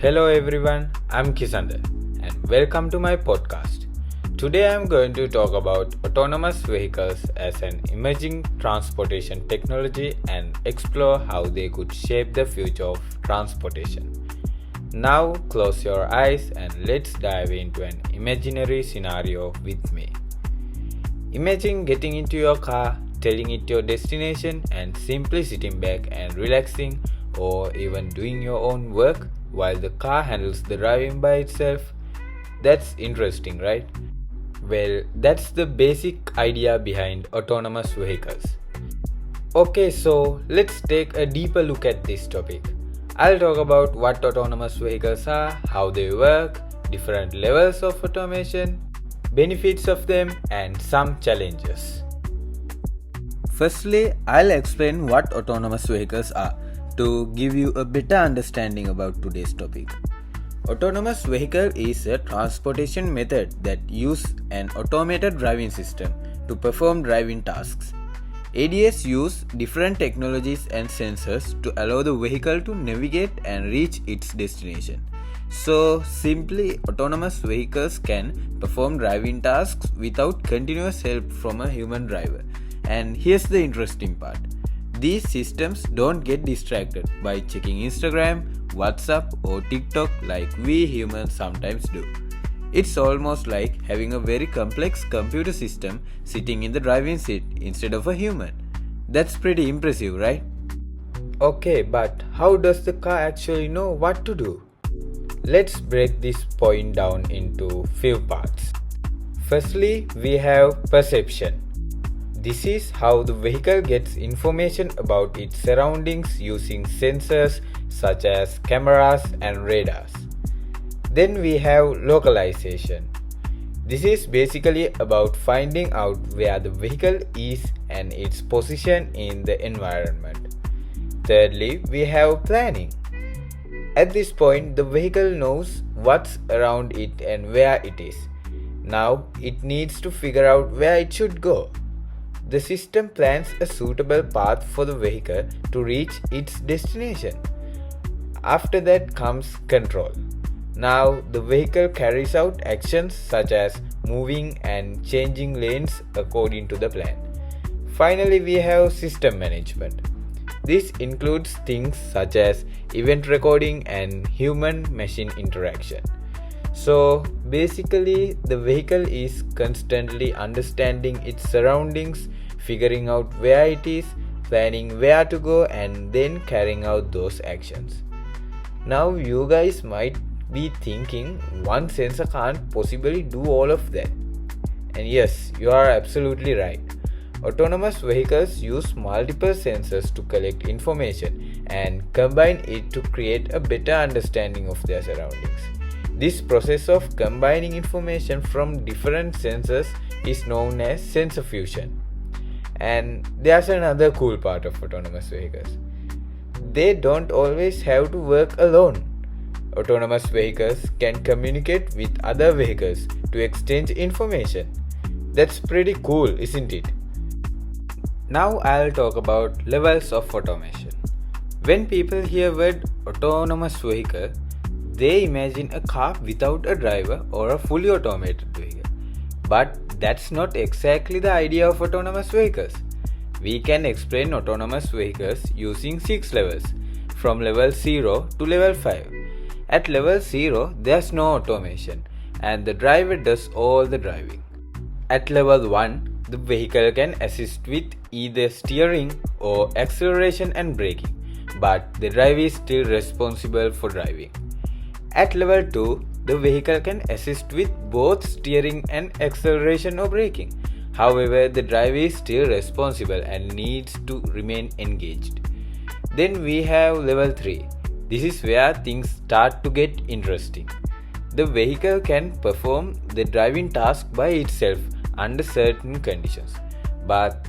Hello everyone, I'm Kisander and welcome to my podcast. Today I'm going to talk about autonomous vehicles as an emerging transportation technology and explore how they could shape the future of transportation. Now close your eyes and let's dive into an imaginary scenario with me. Imagine getting into your car, telling it your destination and simply sitting back and relaxing or even doing your own work while the car handles the driving by itself. That's interesting, right? Well, that's the basic idea behind autonomous vehicles. Okay, so let's take a deeper look at this topic. I'll talk about what autonomous vehicles are, how they work, different levels of automation, benefits of them, and some challenges. Firstly, I'll explain what autonomous vehicles are to give you a better understanding about today's topic. Autonomous vehicle is a transportation method that uses an automated driving system to perform driving tasks. ADS use different technologies and sensors to allow the vehicle to navigate and reach its destination. So simply, autonomous vehicles can perform driving tasks without continuous help from a human driver. And here's the interesting part. These systems don't get distracted by checking Instagram, WhatsApp or TikTok like we humans sometimes do. It's almost like having a very complex computer system sitting in the driving seat instead of a human. That's pretty impressive, right? Okay, but how does the car actually know what to do? Let's break this point down into few parts. Firstly, we have perception. This is how the vehicle gets information about its surroundings using sensors such as cameras and radars. Then we have localization. This is basically about finding out where the vehicle is and its position in the environment. Thirdly, we have planning. At this point, the vehicle knows what's around it and where it is. Now, it needs to figure out where it should go. The system plans a suitable path for the vehicle to reach its destination. After that comes control. Now the vehicle carries out actions such as moving and changing lanes according to the plan. Finally, we have system management. This includes things such as event recording and human-machine interaction. So basically, the vehicle is constantly understanding its surroundings, figuring out where it is, planning where to go, and then carrying out those actions. Now you guys might be thinking one sensor can't possibly do all of that. And yes, you are absolutely right. Autonomous vehicles use multiple sensors to collect information and combine it to create a better understanding of their surroundings. This process of combining information from different sensors is known as sensor fusion. And there's another cool part of autonomous vehicles. They don't always have to work alone. Autonomous vehicles can communicate with other vehicles to exchange information. That's pretty cool, isn't it? Now I'll talk about levels of automation. When people hear word autonomous vehicle, they imagine a car without a driver or a fully automated vehicle. But that's not exactly the idea of autonomous vehicles. We can explain autonomous vehicles using 6 levels, from level 0 to level 5. At level 0, there's no automation, and the driver does all the driving. At level 1, the vehicle can assist with either steering or acceleration and braking, but the driver is still responsible for driving. At level 2, the vehicle can assist with both steering and acceleration or braking. However, the driver is still responsible and needs to remain engaged. Then we have level 3. This is where things start to get interesting. The vehicle can perform the driving task by itself under certain conditions, but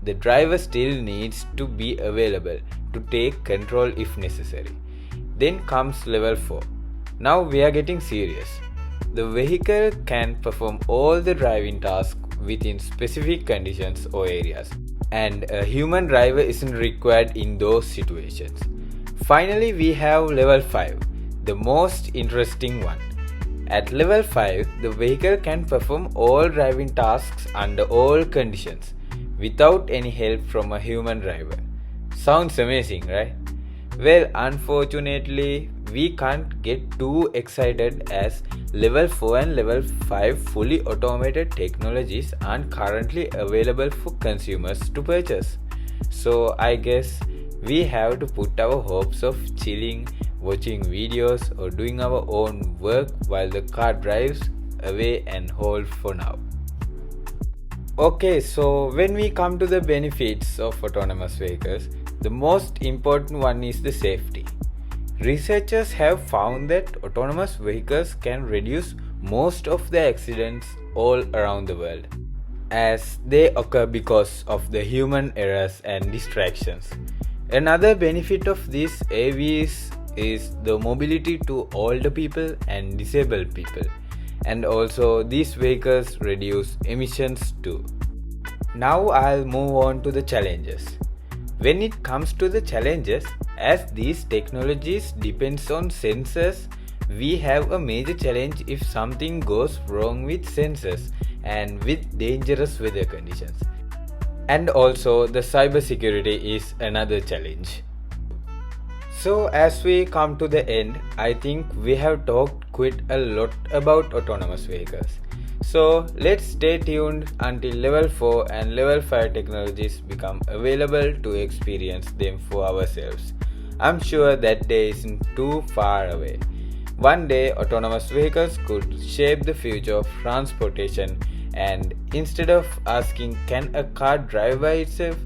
the driver still needs to be available to take control if necessary. Then comes level 4. Now we are getting serious. The vehicle can perform all the driving tasks within specific conditions or areas, and a human driver isn't required in those situations. Finally, we have level 5. the most interesting one. At level 5, the vehicle can perform all driving tasks under all conditions without any help from a human driver. Sounds amazing, right? Well, unfortunately, we can't get too excited as level 4 and level 5 fully automated technologies aren't currently available for consumers to purchase. So I guess we have to put our hopes of chilling, watching videos or doing our own work while the car drives away and hold for now. Okay, so when we come to the benefits of autonomous vehicles, the most important one is the safety. Researchers have found that autonomous vehicles can reduce most of the accidents all around the world, as they occur because of the human errors and distractions. Another benefit of these AVs is the mobility to older people and disabled people, and also these vehicles reduce emissions too. Now I'll move on to the challenges. When it comes to the challenges, as these technologies depends on sensors, we have a major challenge if something goes wrong with sensors and with dangerous weather conditions. And also the cybersecurity is another challenge. So as we come to the end, I think we have talked quite a lot about autonomous vehicles. So let's stay tuned until level 4 and level 5 technologies become available to experience them for ourselves. I'm sure that day isn't too far away. One day autonomous vehicles could shape the future of transportation, and instead of asking can a car drive by itself,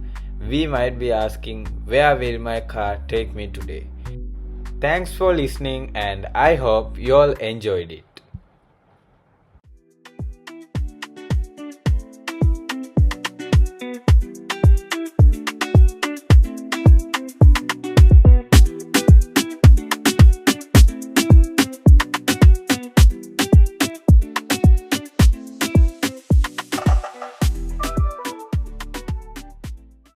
we might be asking where will my car take me today. Thanks for listening and I hope you all enjoyed it.